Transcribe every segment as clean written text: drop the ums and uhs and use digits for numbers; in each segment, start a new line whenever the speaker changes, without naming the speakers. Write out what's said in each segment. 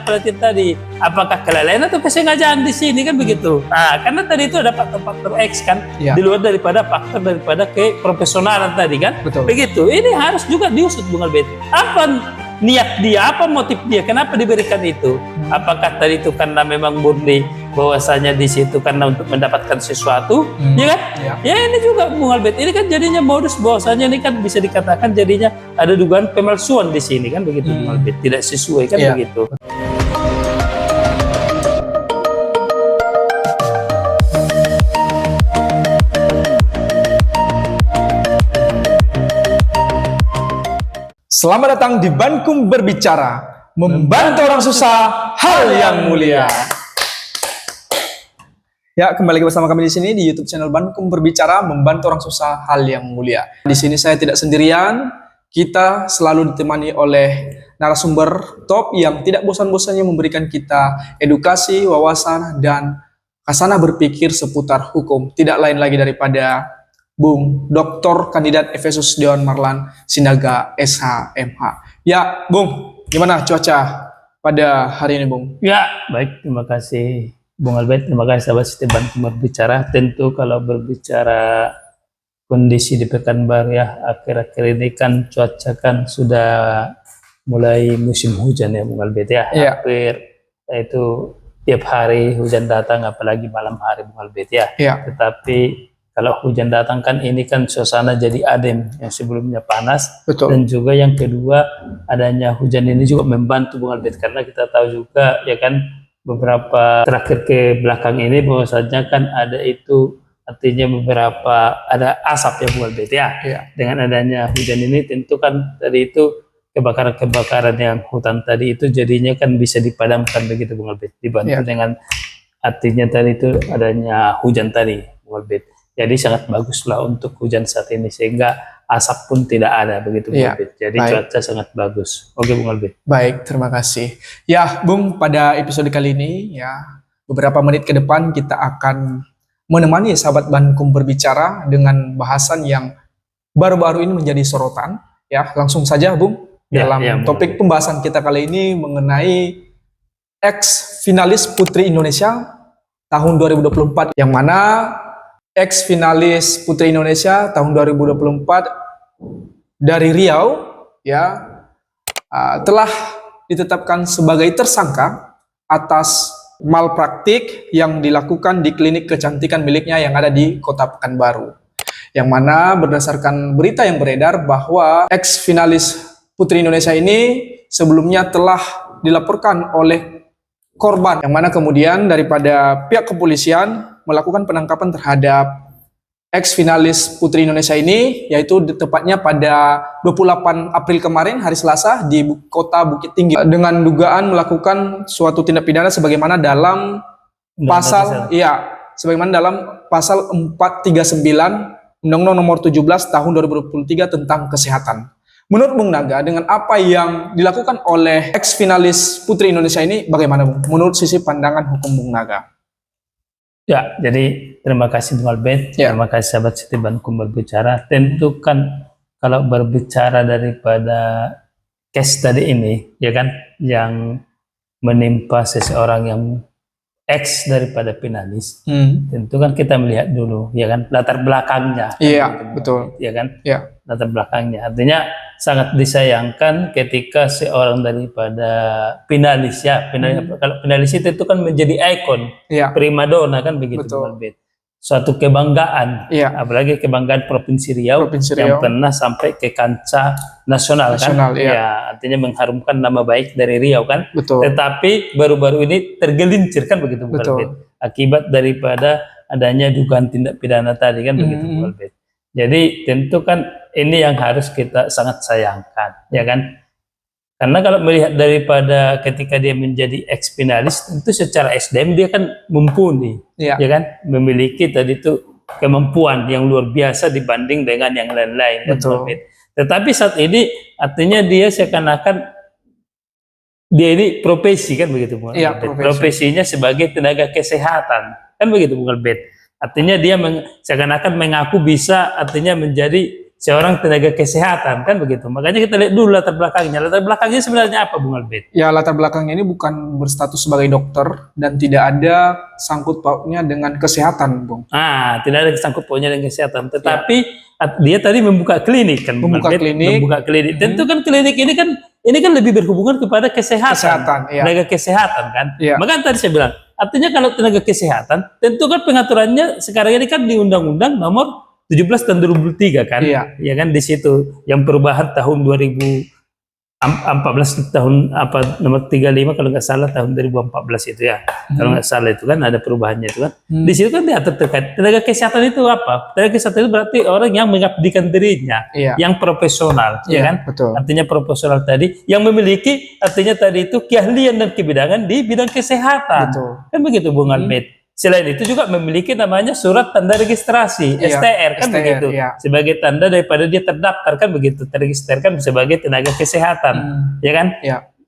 berarti tadi apakah kelalaian atau kesengajaan di sini kan begitu. Nah, karena tadi itu ada faktor-faktor X kan di luar daripada faktor daripada keprofesionalan tadi kan.
Betul.
Begitu. Ini harus juga diusut Bung Albert. Apa niat dia, apa motif dia, kenapa diberikan itu? Apakah tadi itu karena memang murni bahwasanya di situ karena untuk mendapatkan sesuatu, ya kan? Ya ini juga Bung Albert, ini kan jadinya modus bahwasanya ini kan bisa dikatakan jadinya ada dugaan pemalsuan di sini kan begitu Bung Albert, tidak sesuai kan begitu.
Selamat datang di Bankum Berbicara, membantu orang susah hal yang mulia. Ya, kembali bersama kami di sini di YouTube channel Bankum Berbicara, membantu orang susah hal yang mulia. Di sini saya tidak sendirian, kita selalu ditemani oleh narasumber top yang tidak bosan-bosannya memberikan kita edukasi, wawasan, dan khasanah berpikir seputar hukum. Tidak lain lagi daripada Bung Dr. Kandidat Efesus Dewan Marlan Sinaga SHMH. Ya, Bung, gimana cuaca pada hari ini, Bung?
Ya, baik, terima kasih Bung Albert, terima kasih sahabat setia Bankum Berbicara. Tentu kalau berbicara kondisi di Pekanbaru ya, akhir-akhir ini kan cuaca kan sudah mulai musim hujan ya Bung Albert ya. Hampir itu tiap hari hujan datang, apalagi malam hari Bung Albert ya. Tetapi kalau hujan datang kan ini kan suasana jadi adem yang sebelumnya panas.
Betul.
Dan juga yang kedua adanya hujan ini juga membantu Bung Albert, karena kita tahu juga ya kan beberapa terakhir ke belakang ini bahwasanya kan ada itu artinya beberapa ada asap ya Bung Albert ya. Dengan adanya hujan ini tentu kan tadi itu kebakaran-kebakaran yang hutan tadi itu jadinya kan bisa dipadamkan begitu Bung Albert, dibantu dengan artinya tadi itu adanya hujan tadi Bung Albert. Jadi sangat baguslah untuk hujan saat ini sehingga asap pun tidak ada begitu Bung Albert. Jadi cuaca sangat bagus. Oke Bung Albert.
Baik, terima kasih. Ya Bung, pada episode kali ini ya beberapa menit ke depan kita akan menemani sahabat Bankum Berbicara dengan bahasan yang baru-baru ini menjadi sorotan. Ya, langsung saja Bung, dalam topik pembahasan kita kali ini mengenai ex finalis Putri Indonesia tahun 2024, yang mana ex finalis Putri Indonesia tahun 2024 dari Riau ya telah ditetapkan sebagai tersangka atas malpraktik yang dilakukan di klinik kecantikan miliknya yang ada di Kota Pekanbaru. Yang mana berdasarkan berita yang beredar bahwa ex finalis Putri Indonesia ini sebelumnya telah dilaporkan oleh korban, yang mana kemudian daripada pihak kepolisian melakukan penangkapan terhadap ex finalis Putri Indonesia ini, yaitu tepatnya pada 28 April kemarin, hari Selasa, di kota Bukit Tinggi, dengan dugaan melakukan suatu tindak pidana sebagaimana dalam pasal sebagaimana dalam pasal 439 Undang-Undang Nomor 17 Tahun 2023 tentang kesehatan. Menurut Bung Naga, dengan apa yang dilakukan oleh ex finalis Putri Indonesia ini, bagaimana Bung? Menurut sisi pandangan hukum Bung Naga?
Ya, jadi terima kasih Bung Albert, terima kasih sahabat setia Bankum Berbicara. Tentu kan kalau berbicara daripada case tadi ini, ya kan, yang menimpa seseorang yang ex daripada finalis, tentu kan kita melihat dulu, ya kan, latar belakangnya.
Betul.
Ya kan, latar belakangnya. Artinya sangat disayangkan ketika seorang daripada finalis kalau finalis itu kan menjadi ikon, primadona kan begitu Bung Albert. Suatu kebanggaan, apalagi kebanggaan Provinsi Riau yang pernah sampai ke kancah nasional kan. Ya, artinya mengharumkan nama baik dari Riau kan. Tetapi baru-baru ini tergelincir kan begitu Bung Albert, akibat daripada adanya dugaan tindak pidana tadi kan begitu Bung Albert. Jadi tentu kan ini yang harus kita sangat sayangkan, ya kan? Karena kalau melihat daripada ketika dia menjadi ex finalis, tentu secara SDM dia kan mumpuni, ya kan? Memiliki tadi itu kemampuan yang luar biasa dibanding dengan yang lain-lain. Tetapi saat ini artinya dia seakan-akan dia ini profesi kan begitu Bung Albert. Profesinya sebagai tenaga kesehatan kan begitu Bung Albert. Artinya dia seakan-akan mengaku bisa artinya menjadi seorang tenaga kesehatan kan begitu. Makanya kita lihat dulu latar belakangnya. Latar belakangnya sebenarnya apa, Bung Albert?
Ya, latar belakangnya ini bukan berstatus sebagai dokter dan tidak ada sangkut pautnya dengan kesehatan, Bung.
Tidak ada sangkut pautnya dengan kesehatan. Tetapi dia tadi membuka klinik kan,
membuka klinik.
Membuka klinik. Tentu kan klinik ini kan lebih berhubungan kepada kesehatan, tenaga kesehatan kan. Makanya tadi saya bilang, artinya kalau tenaga kesehatan, tentu kan pengaturannya sekarang ini kan di Undang-Undang Nomor 17 tahun 2003 kan, ya kan, di situ yang perubahan tahun 2014 tahun nomor 35 kalau nggak salah tahun 2014 itu ya, kalau nggak salah itu kan ada perubahannya itu kan. Di situ kan diatur terkait tenaga kesehatan itu apa? Tenaga kesehatan itu berarti orang yang mengabdikan dirinya, yang profesional, ya kan?
Betul.
Artinya profesional tadi yang memiliki artinya tadi itu keahlian dan kebidanan di bidang kesehatan.
Betul.
Kan begitu Bung Albert. Selain itu juga memiliki namanya surat tanda registrasi, STR kan begitu, sebagai tanda daripada dia terdaftar kan begitu, terregistrkan sebagai tenaga kesehatan, ya kan?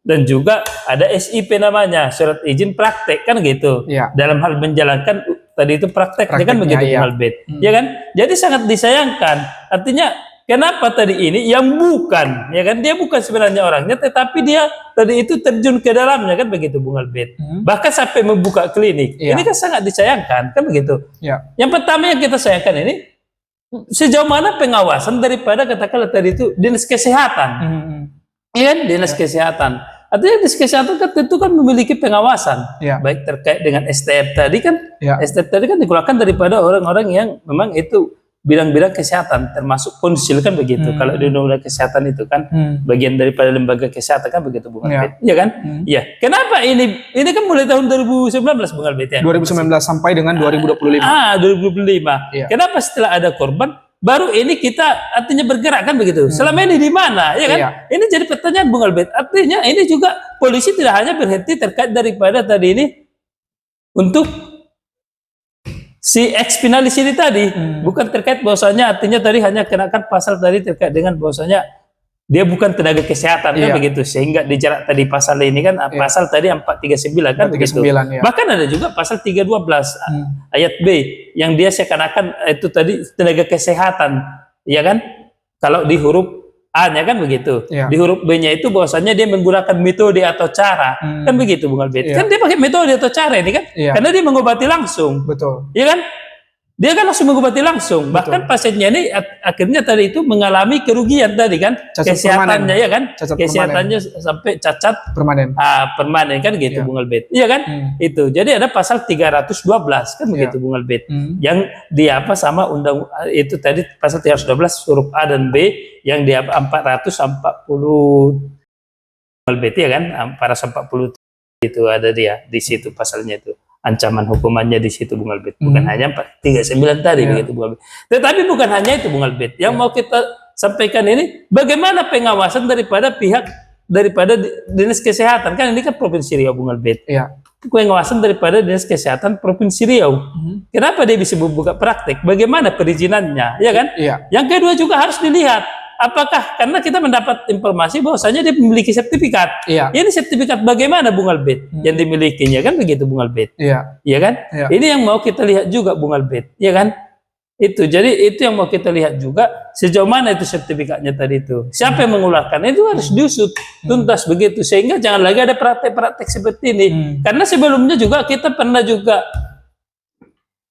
Dan juga ada SIP namanya, surat izin praktek kan gitu, dalam hal menjalankan tadi itu prakteknya kan begitu, Albert, ya kan? Jadi sangat disayangkan, artinya kenapa tadi ini yang bukan, ya kan, dia bukan sebenarnya orangnya, tetapi dia tadi itu terjun ke dalamnya kan begitu, Bung Albert. Bahkan sampai membuka klinik. Ini kan sangat disayangkan kan begitu. Yang pertama yang kita sayangkan ini sejauh mana pengawasan daripada katakanlah tadi itu dinas kesehatan, iya kan, dinas kesehatan. Artinya dinas kesehatan kan tentu kan memiliki pengawasan, baik terkait dengan STR tadi kan, STR tadi kan dikeluarkan daripada orang-orang yang memang itu bidang-bidang kesehatan, termasuk konsil kan begitu. Kalau di undang-undang kesehatan itu kan bagian daripada lembaga kesehatan kan begitu, Bung Albert, ya kan? Iya. Kenapa ini kan mulai tahun 2019, Bung Albert ya?
2019 sampai dengan 2025.
2025. Kenapa setelah ada korban baru ini kita artinya bergerak kan begitu? Selama ini di mana, ya kan? Ini jadi pertanyaan, Bung Albert. Artinya ini juga polisi tidak hanya berhenti terkait daripada tadi ini untuk si ex finalis ini tadi, bukan terkait bahwasanya artinya tadi hanya kenakan pasal tadi terkait dengan bahwasanya dia bukan tenaga kesehatan kan begitu, sehingga dijerat tadi pasal ini kan pasal tadi 439 kan begitu. Bahkan ada juga pasal 312 ayat B yang dia seakan-akan itu tadi tenaga kesehatan, ya kan? Kalau di huruf A-nya kan begitu. Di huruf B-nya itu bahwasanya dia menggunakan metode atau cara. Kan begitu, Bung Albert. Kan dia pakai metode atau cara ini kan? Karena dia mengobati langsung.
Betul.
Iya kan? Dia kan langsung mengobati langsung. Bahkan pasiennya ini akhirnya tadi itu mengalami kerugian tadi kan? Cacat kesehatannya permanen. Ya kan?
Cacat
kesehatannya
permanen.
sampai cacat
permanen.
Permanen kan gitu, Bung Albert. Iya kan? Itu. Jadi ada pasal 312 kan begitu, Bung Albert. Yang dia apa sama undang itu tadi pasal 312 huruf A dan B yang dia 440 Albert ya kan? 440 itu ada dia di situ pasalnya itu. Ancaman hukumannya di situ, Bung Albert. Bukan hanya 439 tadi begitu, Bung Albert. Tetapi bukan hanya itu, Bung Albert. Yang mau kita sampaikan ini bagaimana pengawasan daripada pihak daripada dinas kesehatan, kan ini kan Provinsi Riau, Bung Albert. Pengawasan daripada dinas kesehatan Provinsi Riau. Kenapa dia bisa membuka praktek? Bagaimana perizinannya, ya kan? Yang kedua juga harus dilihat apakah karena kita mendapat informasi bahwasanya dia memiliki sertifikat. Ini sertifikat bagaimana, Bung Albert, yang dimilikinya kan begitu, Bung Albert. Iya kan? Ini yang mau kita lihat juga, Bung Albert. Iya kan? Itu. Jadi itu yang mau kita lihat juga sejauh mana itu sertifikatnya tadi itu. Siapa yang mengeluarkan itu harus diusut tuntas begitu, sehingga jangan lagi ada praktek-praktek seperti ini. Karena sebelumnya juga kita pernah juga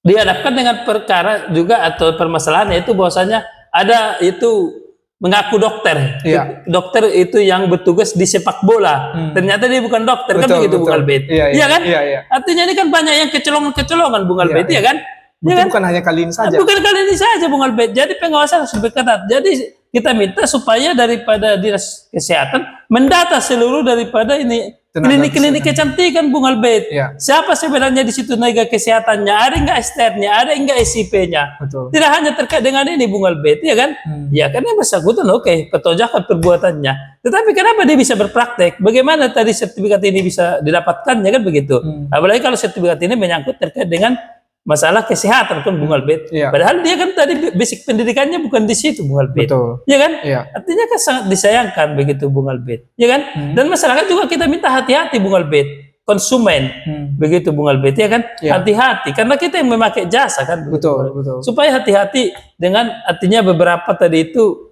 dihadapkan dengan perkara juga atau permasalahan yaitu bahwasanya ada itu mengaku dokter, dokter itu yang bertugas di sepak bola, ternyata dia bukan dokter, kan begitu, Bung Albert, iya kan? Artinya ini kan banyak yang kecolongan-kecolongan, Bung Albert, ya kan?
Bukan hanya kali ini saja.
Bukan kali ini saja, Bung Albert. Jadi pengawasan harus lebih ketat. Jadi kita minta supaya daripada dinas kesehatan mendata seluruh daripada ini klinik-klinik kecantikan, Bung Albert. Siapa sebenarnya di situ tenaga kesehatannya? Ada enggak STR-nya? Ada enggak SIP-nya? Tidak hanya terkait dengan ini, Bung Albert, ya kan? Ya, karena bersangkutan pertojakan perbuatannya. Tetapi kenapa dia bisa berpraktek? Bagaimana tadi sertifikat ini bisa didapatkannya kan begitu? Apalagi kalau sertifikat ini menyangkut terkait dengan masalah kesehatan kan, Bung Albert. Padahal dia kan tadi basic pendidikannya bukan di situ, Bung Albert. Ya kan? Artinya kan sangat disayangkan begitu, Bung Albert. Ya kan? Dan masyarakat juga kita minta hati-hati, Bung Albert. konsumen. Begitu Bung Albert ya kan? Hati-hati karena kita yang memakai jasa kan.
Betul.
Supaya hati-hati dengan artinya beberapa tadi itu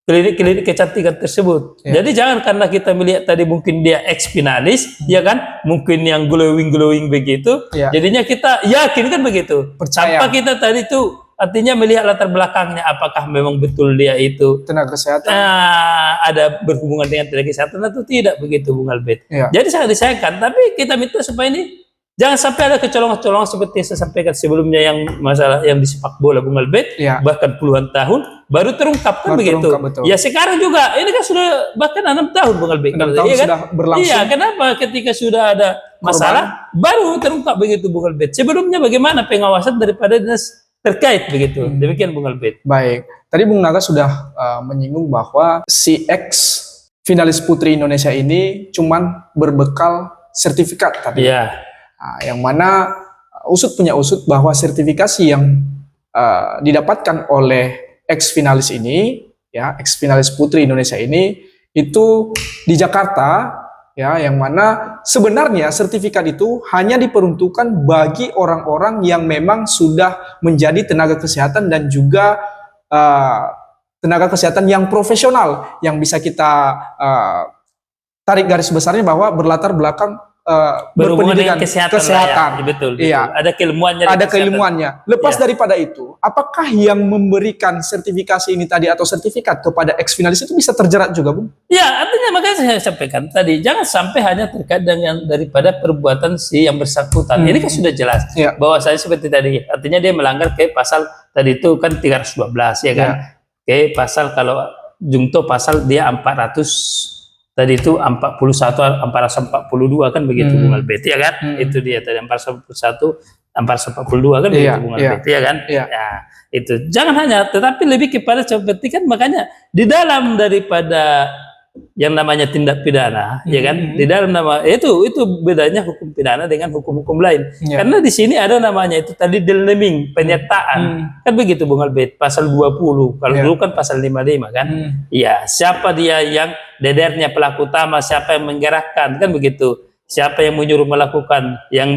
klinik-klinik kecantikan tersebut. Jadi jangan karena kita melihat tadi mungkin dia ex-finalis, ya kan? Mungkin yang glowing begitu. Jadinya kita yakin kan begitu.
Percaya.
Tanpa kita tadi itu artinya melihat latar belakangnya, apakah memang betul dia itu
tenaga kesehatan,
ada berhubungan dengan tenaga kesehatan atau tidak, begitu Bung Albert. Jadi sangat disayangkan, tapi kita minta supaya ini jangan sampai ada kecolongan-kecolongan seperti yang saya sampaikan sebelumnya, yang masalah yang di sepak bola Bung Albert, bahkan puluhan tahun baru terungkap kan begitu. Ya sekarang juga ini kan sudah bahkan 6 tahun Bung Albert.
6 tahun sudah berlangsung.
Iya, kenapa ketika sudah ada masalah baru terungkap begitu Bung Albert? Sebelumnya bagaimana pengawasan daripada dinas terkait begitu. Demikian Bung Albert.
Baik. Tadi Bung Naga sudah menyinggung bahwa si ex finalis putri Indonesia ini cuman berbekal sertifikat tadi.
Iya.
Yang mana usut punya usut bahwa sertifikasi yang didapatkan oleh ex finalis ini, ya, ex finalis putri Indonesia ini itu di Jakarta, ya, yang mana sebenarnya sertifikat itu hanya diperuntukkan bagi orang-orang yang memang sudah menjadi tenaga kesehatan dan juga tenaga kesehatan yang profesional, yang bisa kita tarik garis besarnya bahwa berlatar belakang
berpendidikan kesehatan. Ya, betul. Ada keilmuannya.
Ada keilmuannya. Lepas daripada itu, apakah yang memberikan sertifikasi ini tadi atau sertifikat kepada ex finalis itu bisa terjerat juga, Bung?
Ya, artinya makanya saya sampaikan tadi, jangan sampai hanya terkait dengan daripada perbuatan si yang bersangkutan. Ini kan sudah jelas bahwa saya seperti tadi, artinya dia melanggar ke pasal tadi itu kan 312 ya kan. Ke pasal kalau jungto pasal dia 400 tadi itu 41 442 kan begitu Bung Albert ya kan. Itu dia tadi 441 442 kan begitu Bung Albert ya kan. Ya, itu jangan hanya, tetapi lebih kepada seperti kan, makanya di dalam daripada yang namanya tindak pidana, ya kan, di dalam nama itu bedanya hukum pidana dengan hukum-hukum lain. Karena di sini ada namanya itu tadi naming, penyertaan, kan begitu Bung Albert, pasal 20. Kalau dulu kan pasal 55 kan. Iya, siapa dia yang dedernya pelaku utama, siapa yang menggerakkan, kan begitu. Siapa yang menyuruh melakukan, yang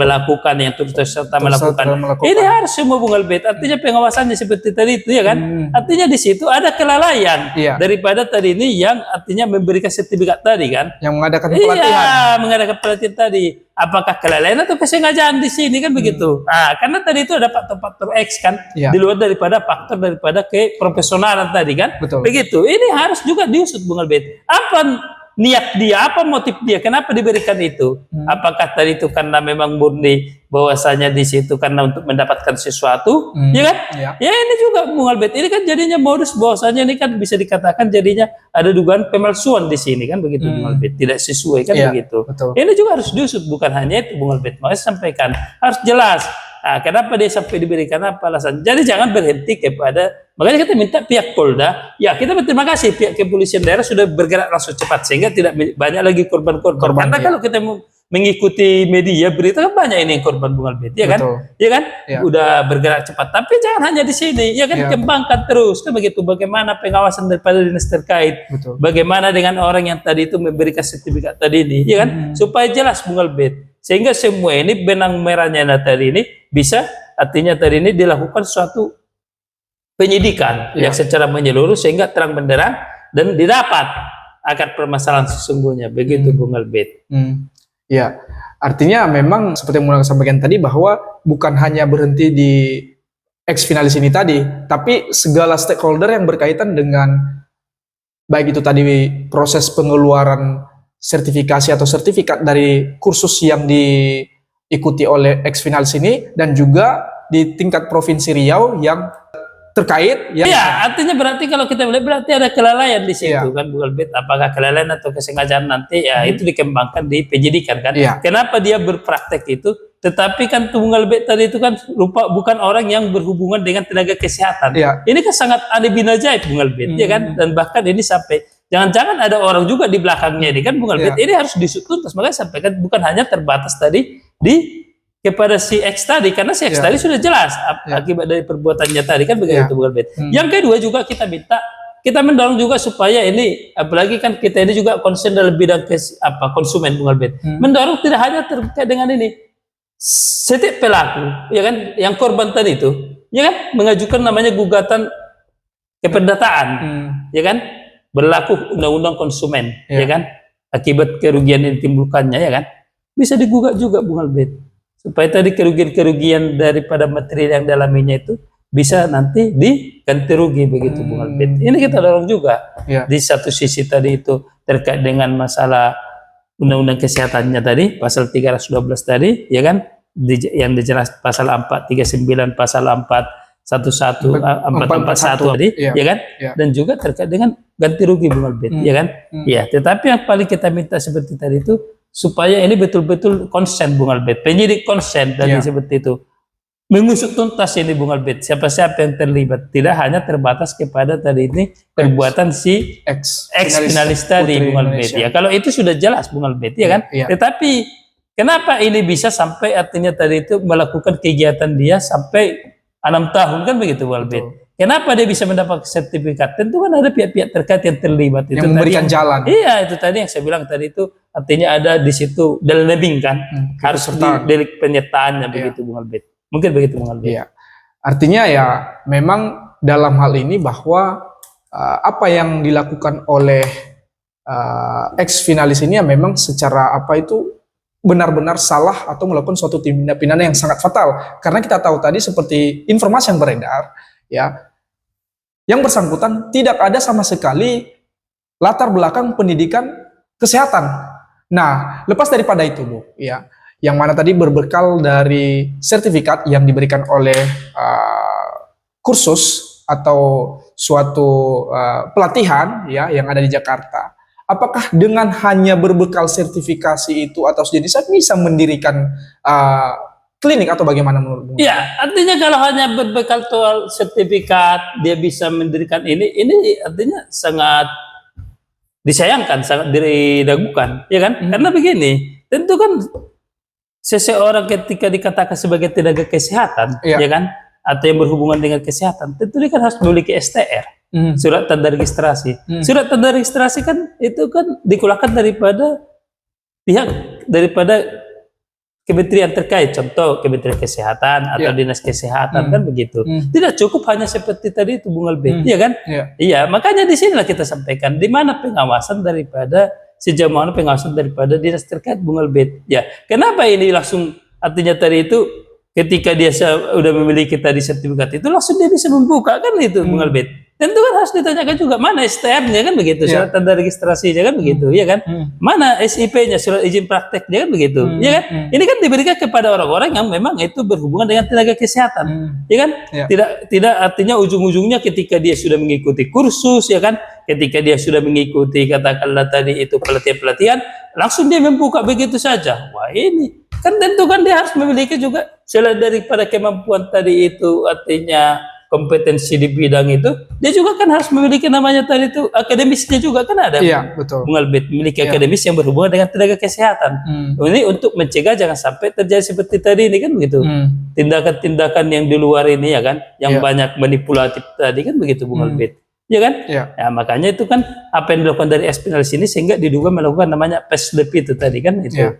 turut serta melakukan. Ini harus semua Bung Albert. Artinya pengawasannya seperti tadi itu ya kan. Artinya di situ ada kelalaian daripada tadi ini yang artinya memberikan sertifikat tadi kan.
Yang mengadakan pelatihan.
Iya, mengadakan pelatihan tadi. Apakah kelalaian atau kesengajaan di sini kan begitu. Karena tadi itu ada faktor-faktor X kan. Di luar daripada faktor daripada keprofesionalan tadi kan. Begitu. Ini harus juga diusut Bung Albert. Apa niat dia, apa motif dia, kenapa diberikan itu? Apakah tadi itu karena memang murni bahwasanya di situ karena untuk mendapatkan sesuatu, ya kan? Ya ini juga Bung Albert, ini kan jadinya modus bahwasanya ini kan bisa dikatakan jadinya ada dugaan pemalsuan di sini kan begitu Bung Albert, tidak sesuai kan begitu. Ini juga harus diusut, bukan hanya itu Bung Albert, makanya sampaikan harus jelas. Kenapa dia sampai diberikan apa alasan? Jadi jangan berhenti kepada, makanya kita minta pihak Polda, ya kita berterima kasih pihak kepolisian daerah sudah bergerak langsung cepat sehingga tidak banyak lagi korban-korban. Karena kalau kita mengikuti media berita kan banyak ini korban Bung Albert, ya kan? Ya kan? Udah bergerak cepat. Tapi jangan hanya di sini, ya kan, kembangkan terus kan begitu. Bagaimana pengawasan daripada dinas terkait? Bagaimana dengan orang yang tadi itu memberikan sertifikat tadi ini, ya kan? Supaya jelas Bung Albert. Sehingga semua ini benang merahnya tadi ini bisa artinya tadi ini dilakukan suatu penyidikan yang secara menyeluruh sehingga terang benderang dan didapat akar permasalahan sesungguhnya begitu Bung Albert.
Ya, artinya memang seperti yang Bung sampaikan tadi bahwa bukan hanya berhenti di ex finalis ini tadi, tapi segala stakeholder yang berkaitan dengan baik itu tadi proses pengeluaran sertifikasi atau sertifikat dari kursus yang diikuti oleh ex finalis ini dan juga di tingkat Provinsi Riau yang terkait.
Ya, artinya berarti kalau kita melihat berarti ada kelalaian di situ kan Bung Albert. Apakah kelalaian atau kesengajaan nanti ya itu dikembangkan di penyidikan kan. Kenapa dia berpraktek itu? Tetapi kan Bung Albert tadi itu kan rupa bukan orang yang berhubungan dengan tenaga kesehatan. Ini kan sangat aneh bin ajaib Bung Albert, ya kan? Dan bahkan ini sampai jangan-jangan ada orang juga di belakangnya ini kan Bung Albert. Ini harus disut tuntas. Makanya sampaikan bukan hanya terbatas tadi kepada si X tadi, karena si X tadi sudah jelas akibat dari perbuatannya tadi kan begitu Bung Albert. Yang kedua juga kita minta kita mendorong juga supaya ini, apalagi kan kita ini juga concern dalam bidang konsumen Bung Albert. Mendorong tidak hanya terkait dengan ini. Setiap pelaku, ya kan, yang korban tadi itu, ya kan, mengajukan namanya gugatan keperdataan, ya kan, berlaku undang-undang konsumen, ya kan, akibat kerugian yang ditimbulkannya, ya kan, bisa digugat juga Bung Albert, supaya tadi kerugian-kerugian daripada material yang dialaminya itu bisa nanti diganti rugi begitu Bung Albert. Ini kita dorong juga. Di satu sisi tadi itu terkait dengan masalah undang-undang kesehatannya tadi, pasal 312 tadi, ya kan, yang dijelas pasal 439, pasal 411, 441 tadi, ya kan, dan juga terkait dengan ganti rugi Bung Albert, ya kan. Ya, tetapi yang paling kita minta seperti tadi itu supaya ini betul-betul konsen Bung Albert, penyidik konsen tadi seperti itu. Mengusut tuntas ini Bung Albert, siapa-siapa yang terlibat, tidak hanya terbatas kepada tadi ini perbuatan si ex finalis tadi Bung Albert. Ya, kalau itu sudah jelas Bung Albert, ya kan. Tetapi kenapa ini bisa sampai artinya tadi itu melakukan kegiatan dia sampai 6 tahun kan begitu Bung Albert. Kenapa dia bisa mendapat sertifikat? Tentu kan ada pihak-pihak terkait yang terlibat
yang itu memberikan jalan.
Iya, itu tadi yang saya bilang tadi itu artinya ada di situ dalam nebing kan, harus di delik penyertaannya begitu Bung Albert. Mungkin begitu Bung Albert.
Iya. Artinya ya memang dalam hal ini bahwa apa yang dilakukan oleh ex finalis ini ya memang secara apa itu benar-benar salah atau melakukan suatu tindak pidana yang sangat fatal. Karena kita tahu tadi seperti informasi yang beredar, ya, yang bersangkutan tidak ada sama sekali latar belakang pendidikan kesehatan. Nah, lepas daripada itu, Bu, ya, yang mana tadi berbekal dari sertifikat yang diberikan oleh kursus atau suatu pelatihan ya yang ada di Jakarta. Apakah dengan hanya berbekal sertifikasi itu atau sejenisnya bisa mendirikan klinik atau bagaimana menurut Bung?
Ya, artinya kalau hanya berbekal soal sertifikat dia bisa mendirikan ini artinya sangat disayangkan, sangat diragukan, ya kan? Karena begini, tentu kan seseorang ketika dikatakan sebagai tenaga kesehatan, ya kan, atau yang berhubungan dengan kesehatan, tentu dia kan harus memiliki STR, surat tanda registrasi. Surat tanda registrasi kan itu kan dikeluarkan daripada pihak daripada kementerian terkait, contoh Kementerian Kesehatan atau Dinas Kesehatan kan begitu. Tidak cukup hanya seperti tadi itu Bung Albert, ya kan? Iya, makanya di sinilah kita sampaikan di mana pengawasan daripada sejauh mana pengawasan daripada dinas terkait Bung Albert. Ya, kenapa ini langsung artinya tadi itu ketika dia sudah memiliki tadi sertifikat itu langsung dia bisa membuka kan itu Bung Albert. Tentu kan harus ditanyakan juga mana STR-nya kan begitu, surat tanda registrasinya kan begitu, ya kan? Mana SIP-nya, surat izin prakteknya kan begitu, ya kan? Ini kan diberikan kepada orang-orang yang memang itu berhubungan dengan tenaga kesehatan, ya kan? Tidak artinya ujung-ujungnya ketika dia sudah mengikuti kursus, ya kan? Ketika dia sudah mengikuti katakanlah tadi itu pelatihan-pelatihan, langsung dia membuka begitu saja. Wah ini kan tentu kan dia harus memiliki juga selain daripada kemampuan tadi itu artinya kompetensi di bidang itu, dia juga kan harus memiliki namanya tadi itu akademisnya juga kan ada.
Iya, betul.
Bung Albert memiliki akademis yang berhubungan dengan tenaga kesehatan. Ini untuk mencegah jangan sampai terjadi seperti tadi ini kan begitu. Tindakan-tindakan yang di luar ini ya kan, yang banyak manipulatif tadi kan begitu Bung Albert. Ya kan? Ya, makanya itu kan apa yang dilakukan dari espinalis ini sehingga diduga melakukan namanya PSDP itu tadi kan itu.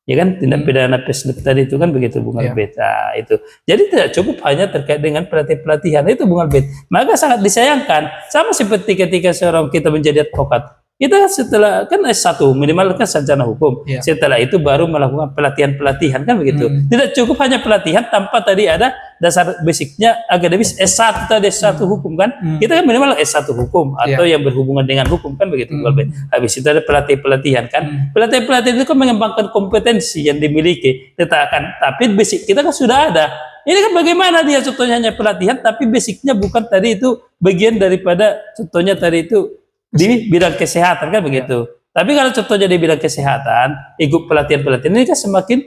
Ya kan, tindak pidana PSDP tadi itu kan begitu Bung Albert. Nah, itu. Jadi tidak cukup hanya terkait dengan pelatihan itu Bung Albert. Maka sangat disayangkan. Sama seperti ketika seorang kita menjadi advokat. Kita setelah kan S1 minimal kan sarjana hukum. Setelah itu baru melakukan pelatihan-pelatihan kan begitu. Tidak cukup hanya pelatihan tanpa tadi ada dasar basicnya akademis S1 tadi S1 hukum kan. Kita kan minimal S1 hukum atau yang berhubungan dengan hukum kan begitu. Habis itu ada pelatihan kan. Pelatihan itu kan mengembangkan kompetensi yang dimiliki. Tapi basic kita kan sudah ada. Ini kan bagaimana dia contohnya hanya pelatihan tapi basicnya bukan tadi itu bagian daripada contohnya tadi itu di bidang kesehatan kan begitu. Tapi kalau contohnya di bidang kesehatan, ikut pelatihan-pelatihan ini kan semakin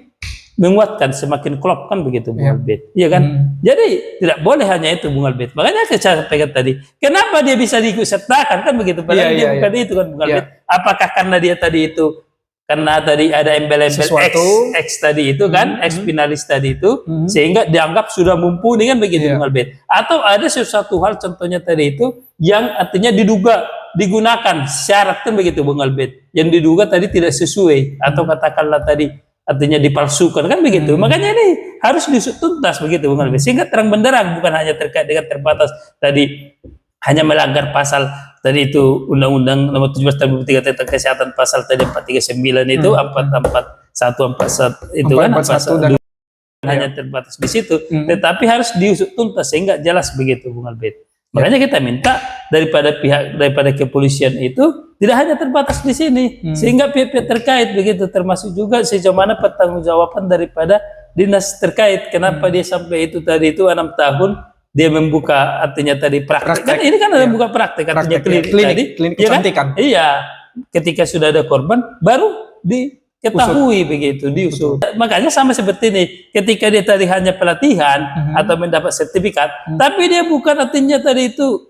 menguatkan, semakin klop kan begitu Bung Albert. Iya kan? Jadi tidak boleh hanya itu Bung Albert. Makanya saya sampaikan tadi, kenapa dia bisa diikut sertakan kan begitu? Padahal dia bukan itu kan Bung Albert. Apakah karena dia tadi itu karena tadi ada embel-embel X tadi itu kan, X finalis tadi itu, sehingga dianggap sudah mumpuni kan begitu Bung Albert. Atau ada sesuatu hal contohnya tadi itu yang artinya diduga digunakan syarat kan begitu Bung Albert, yang diduga tadi tidak sesuai atau katakanlah tadi artinya dipalsukan kan begitu. Makanya ini harus diusut tuntas begitu Bung Albert, sehingga terang benderang, bukan hanya terkait dengan terbatas tadi hanya melanggar pasal tadi itu Undang-Undang Nomor 17 Tahun 2003 tentang Kesehatan, pasal tadi 439 itu 441 itu kan pasal hanya terbatas di situ, tetapi harus diusut tuntas sehingga jelas begitu Bung Albert. Makanya kita minta daripada kepolisian itu tidak hanya terbatas di sini, sehingga pihak-pihak terkait begitu, termasuk juga sejauh mana pertanggungjawaban daripada dinas terkait. Kenapa dia sampai itu tadi itu 6 tahun dia membuka artinya tadi praktek. Kan ini kan membuka praktek artinya klinik
kecantikan.
Kan? Iya, ketika sudah ada korban baru diketahui begitu, diusut. Makanya sama seperti ini, ketika dia tadi hanya pelatihan atau mendapat sertifikat, tapi dia bukan artinya tadi itu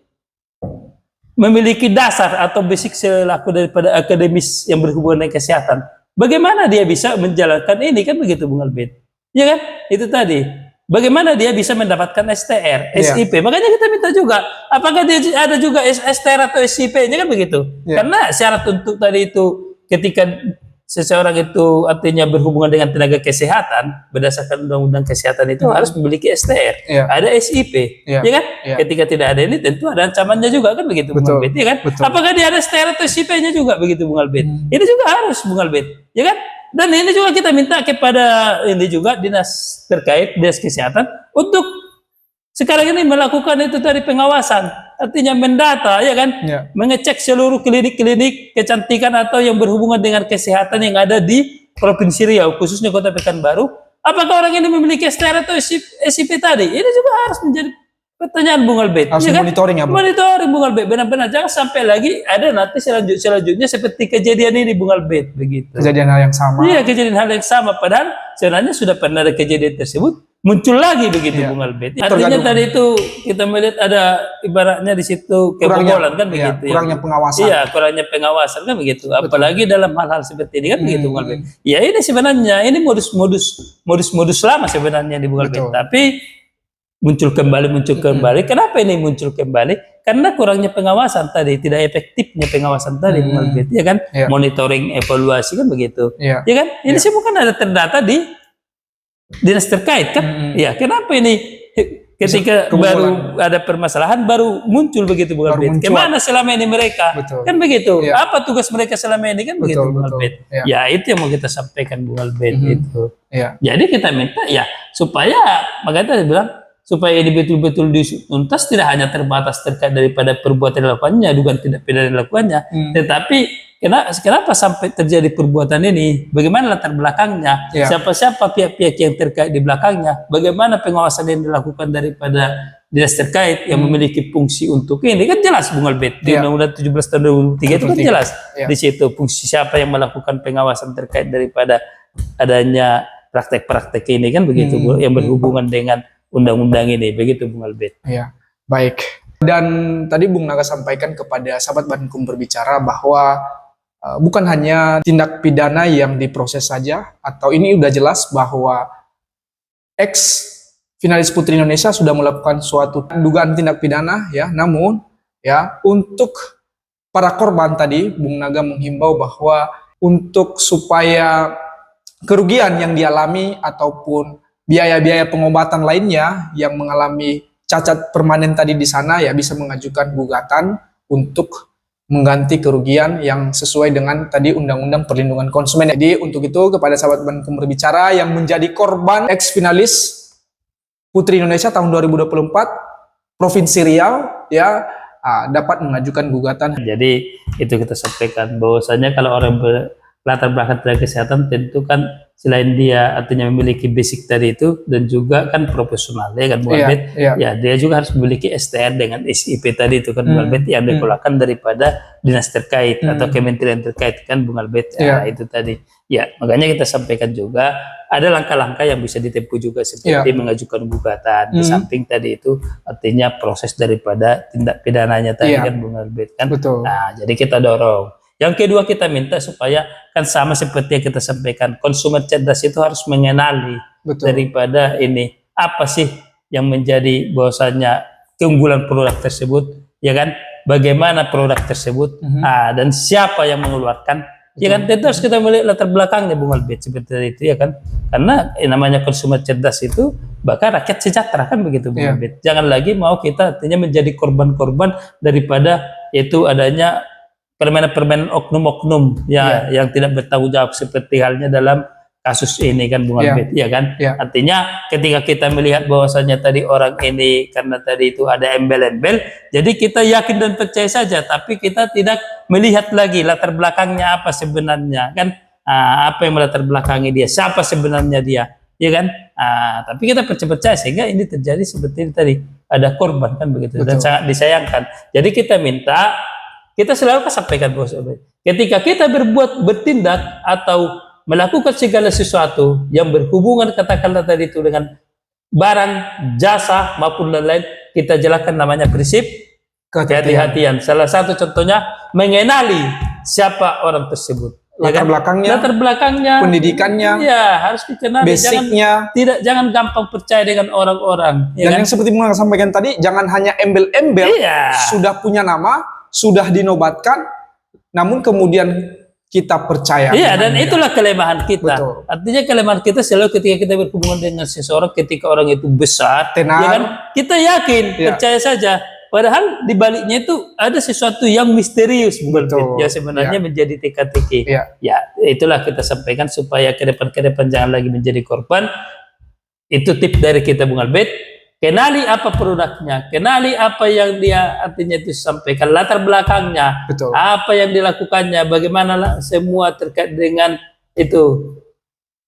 memiliki dasar atau basic selaku daripada akademis yang berhubungan dengan kesehatan. Bagaimana dia bisa menjalankan ini kan begitu Bung Albert? Ya kan? Itu tadi. Bagaimana dia bisa mendapatkan STR, SIP? Makanya kita minta juga, apakah dia ada juga STR atau SIP-nya kan begitu? Karena syarat untuk tadi itu ketika seseorang itu artinya berhubungan dengan tenaga kesehatan berdasarkan Undang-Undang Kesehatan itu harus memiliki STR, ada SIP, ya kan? Ketika tidak ada ini tentu ada ancamannya juga kan begitu Bung Albert, ya kan? Apakah dia ada STR atau SIP-nya juga begitu Bung Albert? Ini juga harus Bung Albert, ya kan? Dan ini juga kita minta kepada ini juga dinas terkait, dinas kesehatan untuk sekarang ini melakukan itu dari pengawasan, artinya mendata, ya kan, mengecek seluruh klinik-klinik kecantikan atau yang berhubungan dengan kesehatan yang ada di Provinsi Riau, khususnya Kota Pekanbaru. Apakah orang ini memiliki STR atau SIP tadi? Ini juga harus menjadi pertanyaan Bung Albert.
Harus
ya kan?
monitoring ya, Bung?
Monitoring Bung Albert, benar-benar jangan sampai lagi ada nanti selanjutnya seperti kejadian ini Bung Albert begitu.
Kejadian hal yang sama.
Iya, kejadian hal yang sama, padahal sebenarnya sudah pernah ada kejadian tersebut muncul lagi begitu Bung Albert. Artinya tadi itu kita melihat ada ibaratnya di situ kebobolan kan begitu.
Kurangnya pengawasan.
Iya, kurangnya pengawasan kan begitu. Apalagi dalam hal-hal seperti ini kan begitu Bung Albert. Ya ini sebenarnya ini modus lama sebenarnya di Bung Albert. Tapi muncul kembali. Kenapa ini muncul kembali? Karena kurangnya pengawasan tadi, tidak efektifnya pengawasan tadi, Bung Albert, ya kan? Monitoring, evaluasi kan begitu, ya kan? Ini semua kan ada terdata di dinas terkait kan? Ya, kenapa ini ketika baru ada permasalahan baru muncul begitu, Bung Albert? Kemana selama ini mereka? Kan begitu. Apa tugas mereka selama ini kan begitu, Bung Albert? Ya itu yang mau kita sampaikan, Bung Albert itu. Jadi kita minta ya supaya makanya tadi bilang supaya ini betul-betul dituntas, tidak hanya terbatas terkait daripada perbuatan dilakukannya, dugaan tindak pidana dilakukannya, tetapi kenapa sampai terjadi perbuatan ini, bagaimana latar belakangnya, siapa-siapa pihak-pihak yang terkait di belakangnya, bagaimana pengawasan yang dilakukan daripada dinas terkait yang memiliki fungsi untuk ini, kan jelas Bung Albert, di Undang-Undang 17 tahun 2003 itu kan jelas, di situ fungsi siapa yang melakukan pengawasan terkait daripada adanya praktek-praktek ini kan begitu, yang berhubungan dengan undang-undang ini, begitu Bung Albert.
Ya, baik. Dan tadi Bung Naga sampaikan kepada sahabat Bankum Berbicara bahwa bukan hanya tindak pidana yang diproses saja, atau ini udah jelas bahwa ex finalis Putri Indonesia sudah melakukan suatu dugaan tindak pidana, ya. Namun, ya untuk para korban tadi Bung Naga menghimbau bahwa untuk supaya kerugian yang dialami ataupun biaya-biaya pengobatan lainnya yang mengalami cacat permanen tadi di sana ya bisa mengajukan gugatan untuk mengganti kerugian yang sesuai dengan tadi Undang-Undang Perlindungan Konsumen. Jadi untuk itu kepada sahabat Bankum Berbicara yang menjadi korban ex finalis Putri Indonesia tahun 2024 Provinsi Riau ya dapat mengajukan gugatan.
Jadi itu kita sampaikan bahwasanya kalau orang latar belakang tenaga kesehatan tentu kan selain dia artinya memiliki basic tadi itu dan juga kan profesional ya kan Bung Albert, ya dia juga harus memiliki STR dengan SIP tadi itu kan Bung Albert yang dikeluarkan daripada dinas terkait atau kementerian terkait kan Bung Albert, ya itu tadi ya. Makanya kita sampaikan juga ada langkah-langkah yang bisa ditempuh juga seperti mengajukan gugatan di samping tadi itu artinya proses daripada tindak pidananya tadi kan Bung Albert kan. Nah jadi kita dorong. Yang kedua kita minta supaya kan sama seperti yang kita sampaikan, konsumen cerdas itu harus mengenali daripada ini apa sih yang menjadi bahwasanya keunggulan produk tersebut, ya kan? bagaimana produk tersebut, dan siapa yang mengeluarkan. Ya kan, tentu harus kita melihat latar belakangnya Bung Albert seperti itu ya kan, karena namanya konsumen cerdas itu bahkan rakyat sejahtera kan begitu Bung Albert. Jangan lagi mau kita artinya menjadi korban-korban daripada itu adanya permainan-permainan oknum-oknum yang tidak bertanggung jawab seperti halnya dalam kasus ini kan Bung Albert, ya kan? Artinya ketika kita melihat bahwasanya tadi orang ini karena tadi itu ada embel-embel, jadi kita yakin dan percaya saja, tapi kita tidak melihat lagi latar belakangnya apa sebenarnya kan? Apa yang melatar belakangi dia, siapa sebenarnya dia, ya kan? Tapi kita percaya sehingga ini terjadi seperti ini tadi, ada korban kan begitu. Dan sangat disayangkan. Jadi kita minta, kita selalu sampaikan bahwa ketika kita bertindak atau melakukan segala sesuatu yang berhubungan katakanlah tadi itu dengan barang, jasa maupun lain-lain, kita jelaskan namanya prinsip kehati-hatian. Salah satu contohnya mengenali siapa orang tersebut, latar belakangnya, pendidikannya, ya harus dikenali.
Basicnya,
jangan gampang percaya dengan orang-orang.
Dan yang seperti Bung sampaikan tadi, jangan hanya embel-embel, sudah punya nama, sudah dinobatkan, namun kemudian kita percaya.
Iya, dan itulah kelemahan kita. Betul. Artinya kelemahan kita selalu ketika kita berhubungan dengan seseorang, ketika orang itu besar, tenar, ya kan? Kita yakin, percaya saja. Padahal di baliknya itu ada sesuatu yang misterius, ya sebenarnya menjadi teka-teki. Ya, itulah kita sampaikan supaya ke depan jangan lagi menjadi korban. Itu tips dari kita Bung Albert. Kenali apa produknya, kenali apa yang dia artinya itu sampaikan, latar belakangnya, apa yang dilakukannya, bagaimana semua terkait dengan itu,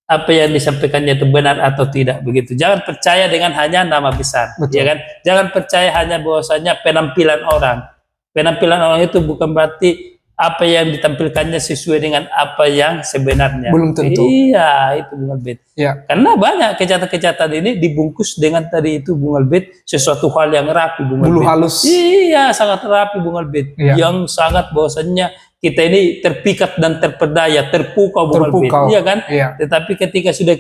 apa yang disampaikannya itu benar atau tidak begitu. Jangan percaya dengan hanya nama besar, ya kan? Jangan percaya hanya bahwasanya penampilan orang. Penampilan orang itu bukan berarti apa yang ditampilkannya sesuai dengan apa yang sebenarnya.
Belum tentu.
Iya, itu Bung Albert. Karena banyak kejahatan-kejahatan ini dibungkus dengan tadi itu Bung Albert, sesuatu hal yang rapi Bung Albert.
Bulu halus.
Iya, sangat rapi Bung Albert. Yang sangat bahwasannya kita ini terpikat dan terpedaya, terpukau Bung Albert. Iya kan? Tetapi ketika sudah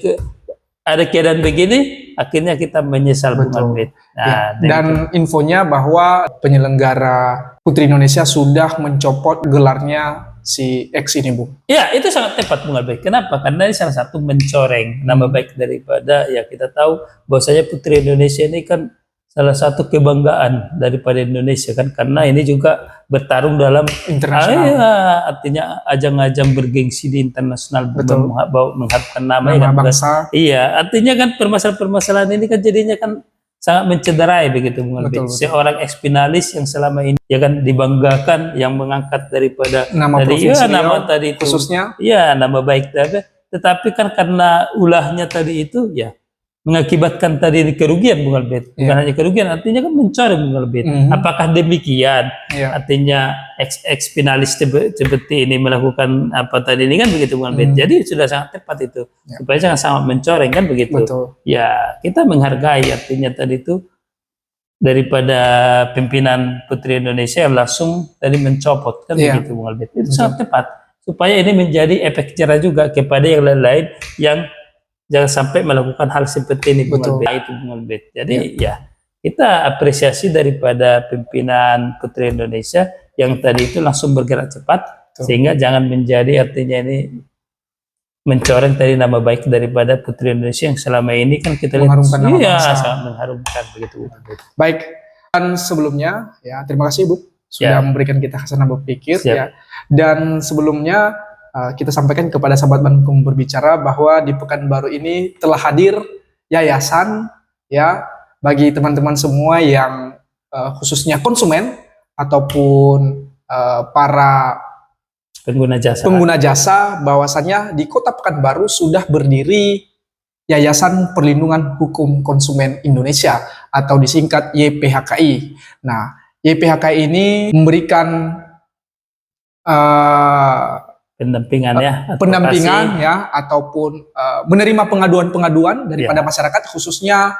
ada keadaan begini, akhirnya kita menyesal Bung Albert.
Nah, dan infonya bahwa penyelenggara Putri Indonesia sudah mencopot gelarnya si X ini, Bung.
Ya, itu sangat tepat Bung Albert. Kenapa? Karena ini salah satu mencoreng nama baik daripada, ya kita tahu bahwasanya Putri Indonesia ini kan salah satu kebanggaan daripada Indonesia kan, karena ini juga bertarung dalam internasional. Artinya ajang-ajang bergengsi di internasional, mengharapkan nama
bangsa.
Iya, artinya kan permasalahan-permasalahan ini kan jadinya kan sangat mencederai begitu Bung Albert. Seorang ex-finalis yang selama ini ya kan dibanggakan, yang mengangkat daripada
nama provinsi
nama tadi itu
khususnya,
ya nama baik tetapi kan karena ulahnya tadi itu ya mengakibatkan tadi kerugian Bung Albert. Bukan hanya kerugian, artinya kan mencoreng Bung Albert. Apakah demikian? Artinya ex-finalis seperti ini melakukan apa tadi ini kan begitu Bung Albert. Jadi sudah sangat tepat itu. Supaya jangan sangat mencoreng kan begitu. Ya, kita menghargai artinya tadi itu daripada pimpinan Putri Indonesia yang langsung tadi mencopot kan begitu Bung Albert. Itu sangat tepat. Supaya ini menjadi efek jerah juga kepada yang lain-lain yang jangan sampai melakukan hal seperti ini Bung Albert. Itu Bung Albert. Jadi ya kita apresiasi daripada pimpinan Putri Indonesia yang tadi itu langsung bergerak cepat, sehingga jangan menjadi artinya ini mencoreng tadi nama baik daripada Putri Indonesia yang selama ini kan kita lihat sangat mengharumkan begitu.
Baik, dan sebelumnya ya terima kasih Bu sudah memberikan kita hasanah berpikir ya. Dan sebelumnya kita sampaikan kepada sahabat Bankum Berbicara bahwa di Pekanbaru ini telah hadir yayasan ya bagi teman-teman semua yang khususnya konsumen ataupun para pengguna jasa bahwasannya di Kota Pekanbaru sudah berdiri Yayasan Perlindungan Hukum Konsumen Indonesia atau disingkat YPHKI. Nah, YPHKI ini memberikan pendampingan ya ataupun menerima pengaduan-pengaduan daripada masyarakat, khususnya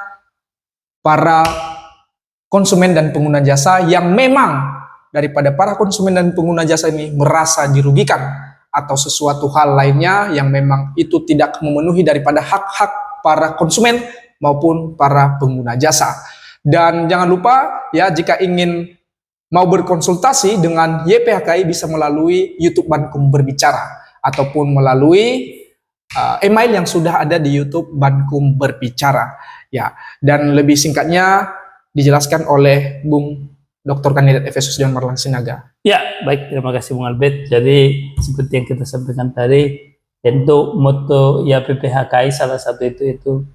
para konsumen dan pengguna jasa yang memang daripada para konsumen dan pengguna jasa ini merasa dirugikan atau sesuatu hal lainnya yang memang itu tidak memenuhi daripada hak-hak para konsumen maupun para pengguna jasa. Dan jangan lupa ya, jika ingin mau berkonsultasi dengan YPHKI bisa melalui YouTube Bankum Berbicara ataupun melalui email yang sudah ada di YouTube Bankum Berbicara. Ya, dan lebih singkatnya dijelaskan oleh Bung Dr. Kandidat Efesus John Marlan Sinaga.
Ya, baik, terima kasih Bung Albert. Jadi seperti yang kita sampaikan tadi, tentu moto YPHKI salah satu itu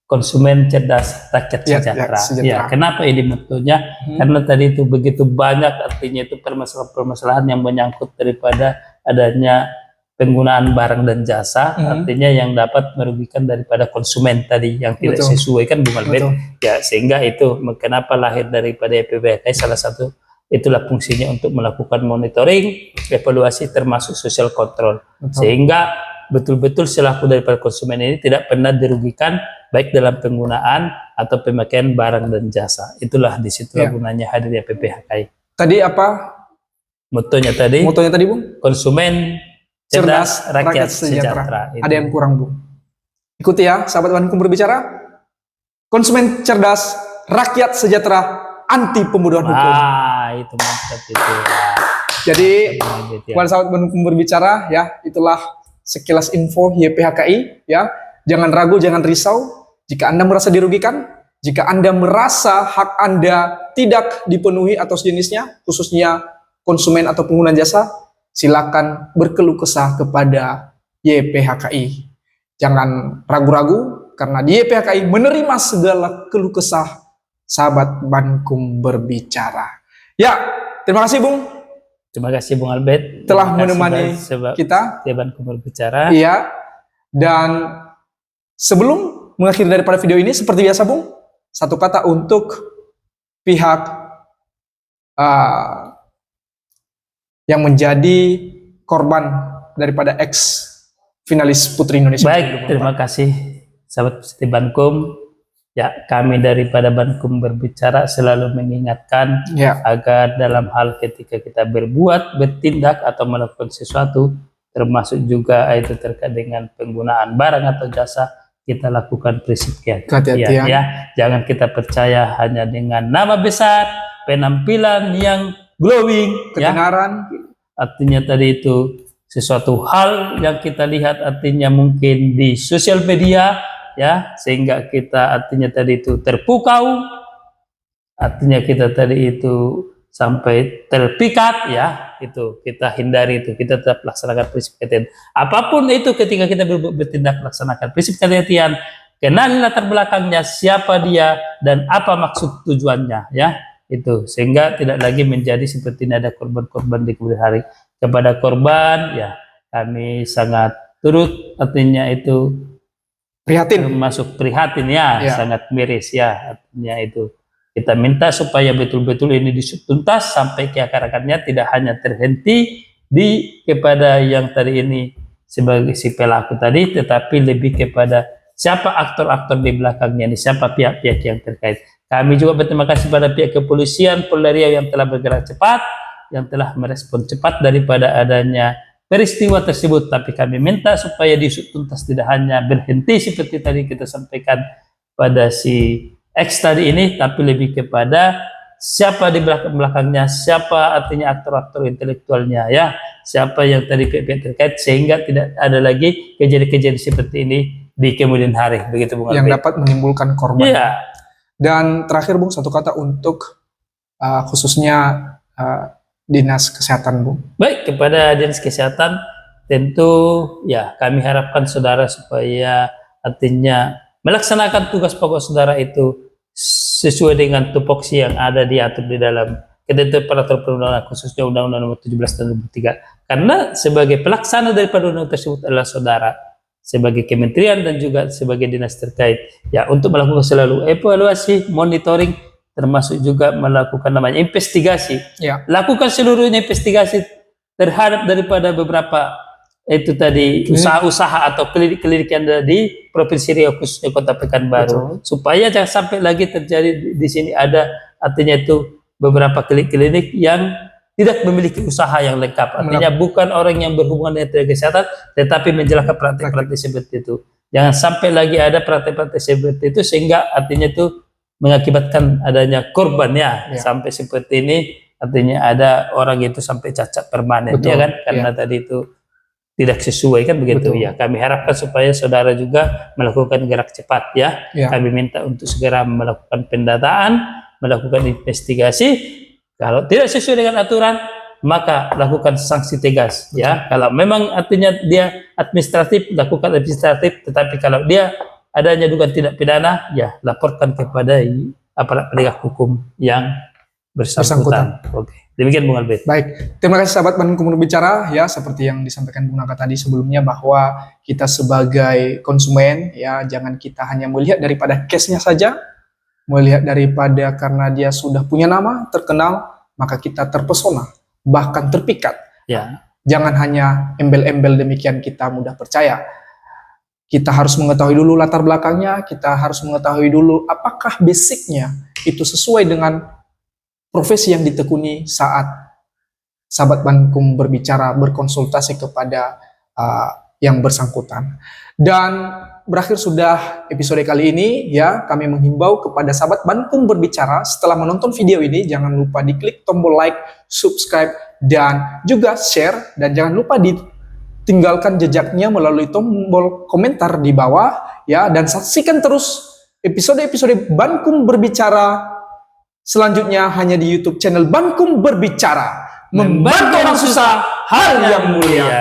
konsumen cerdas, rakyat sejahtera. Ya, kenapa ini motonya? Karena tadi itu begitu banyak artinya itu permasalahan-permasalahan yang menyangkut daripada adanya penggunaan barang dan jasa, artinya yang dapat merugikan daripada konsumen tadi yang tidak sesuai kan Bung Albert. Ya, sehingga itu kenapa lahir daripada YPHKI salah satu itulah fungsinya untuk melakukan monitoring, evaluasi termasuk social control. Sehingga betul-betul selaku daripada konsumen ini tidak pernah dirugikan baik dalam penggunaan atau pemakaian barang dan jasa. Itulah disitulah gunanya hadir YPHKI.
Tadi apa
motonya tadi?
Motonya tadi Bung?
Konsumen cerdas, rakyat sejahtera.
Ada yang kurang Bung? Ikuti ya, sahabat Bankum Berbicara. Konsumen cerdas, rakyat sejahtera, anti pembunuhan hukum.
Itu mantap itu.
Jadi, buat sahabat Bankum Berbicara ya, itulah sekilas info YPHKI ya. Jangan ragu, jangan risau. Jika Anda merasa dirugikan, jika Anda merasa hak Anda tidak dipenuhi atau sejenisnya, khususnya konsumen atau pengguna jasa, silakan berkeluh kesah kepada YPHKI. Jangan ragu-ragu, karena di YPHKI menerima segala keluh kesah sahabat Bankum Berbicara. Ya, terima kasih Bung.
Terima kasih Bung Albert
telah menemani kita
di Bankum Berbicara.
Iya. Dan sebelum mengakhiri daripada video ini, seperti biasa Bung, satu kata untuk pihak yang menjadi korban daripada ex finalis Putri Indonesia.
Baik, terima kasih sahabat Siti Bankum. Ya, kami daripada Bankum Berbicara selalu mengingatkan agar dalam hal ketika kita berbuat, bertindak atau melakukan sesuatu, termasuk juga itu terkait dengan penggunaan barang atau jasa, kita lakukan prinsip kehati-hatian. Ya, jangan kita percaya hanya dengan nama besar, penampilan yang glowing,
ketenaran.
Artinya tadi itu sesuatu hal yang kita lihat artinya mungkin di sosial media, ya, sehingga kita artinya tadi itu terpukau, artinya kita tadi itu sampai terpikat, ya, itu kita hindari itu. Kita tetap laksanakan prinsip kehati-hatian. Apapun itu ketika kita bertindak laksanakan prinsip kehati-hatian, kenali latar belakangnya, siapa dia dan apa maksud tujuannya, ya. Itu sehingga tidak lagi menjadi seperti ini ada korban-korban di kemudian hari. Kepada korban, ya, kami sangat turut artinya itu
prihatin,
termasuk prihatin, ya, sangat miris, ya, artinya itu kita minta supaya betul-betul ini dituntas sampai ke akar-akarnya, tidak hanya terhenti di kepada yang tadi ini sebagai si pelaku tadi, tetapi lebih kepada siapa aktor-aktor di belakangnya, siapa pihak-pihak yang terkait. Kami juga berterima kasih pada pihak kepolisian Polda Riau yang telah bergerak cepat, yang telah merespon cepat daripada adanya peristiwa tersebut. Tapi kami minta supaya diusut tuntas, tidak hanya berhenti seperti tadi kita sampaikan pada si X tadi ini, tapi lebih kepada siapa di belakangnya, siapa artinya aktor-aktor intelektualnya, ya, siapa yang tadi pihak-pihak terkait, sehingga tidak ada lagi kejadian-kejadian seperti ini di kemudian hari, begitu Bung
yang dapat menimbulkan korban.
Ya.
Dan terakhir Bung, satu kata untuk khususnya Dinas Kesehatan Bung.
Baik, kepada Dinas Kesehatan tentu ya kami harapkan saudara supaya artinya melaksanakan tugas pokok saudara itu sesuai dengan tupoksi yang ada diatur di dalam ketentuan peraturan perundangan, khususnya Undang-Undang Nomor 17 Tahun 2003. Karena sebagai pelaksana daripada undang tersebut adalah saudara sebagai kementerian dan juga sebagai dinas terkait, ya, untuk melakukan selalu evaluasi, monitoring, termasuk juga melakukan namanya investigasi. Ya. Lakukan seluruhnya investigasi terhadap daripada beberapa itu tadi usaha-usaha atau klinik-klinik yang ada di Provinsi Riau, khususnya Kota Pekanbaru. Betul. Supaya jangan sampai lagi terjadi di sini ada artinya itu beberapa klinik-klinik yang tidak memiliki usaha yang lengkap. Artinya bukan orang yang berhubungan dengan tenaga kesehatan, tetapi menjalankan praktek-praktek seperti itu. Jangan sampai lagi ada praktek-praktek seperti itu sehingga artinya itu mengakibatkan adanya korban, ya, sampai seperti ini. artinya ada orang itu sampai cacat permanen,
Betul,
ya kan? Karena tadi itu tidak sesuai kan begitu.
Betul.
Ya. Kami harapkan supaya saudara juga melakukan gerak cepat ya. Kami minta untuk segera melakukan pendataan, melakukan investigasi. Kalau tidak sesuai dengan aturan, maka lakukan sanksi tegas.
Betul.
Ya. Kalau memang artinya dia administratif, lakukan administratif. Tetapi kalau dia adanya dugaan tidak pidana, ya laporkan kepada aparat penegak hukum yang bersangkutan. Oke. Demikian Bung Albert.
Baik, terima kasih sahabat Bandung Kumur Bicara ya, seperti yang disampaikan Bung Naka tadi sebelumnya bahwa kita sebagai konsumen ya jangan kita hanya melihat daripada case-nya saja, melihat daripada karena dia sudah punya nama terkenal maka kita terpesona bahkan terpikat.
Ya.
Jangan hanya embel-embel demikian kita mudah percaya. Kita harus mengetahui dulu latar belakangnya, kita harus mengetahui dulu apakah basicnya itu sesuai dengan profesi yang ditekuni saat sahabat Bandung berbicara, berkonsultasi kepada yang bersangkutan. Dan berakhir sudah episode kali ini ya, kami menghimbau kepada sahabat Bandung berbicara setelah menonton video ini jangan lupa diklik tombol like, subscribe dan juga share, dan jangan lupa ditinggalkan jejaknya melalui tombol komentar di bawah ya, dan saksikan terus episode-episode Bandung berbicara selanjutnya hanya di YouTube channel Bandung Berbicara, membantu orang susah hal yang mulia.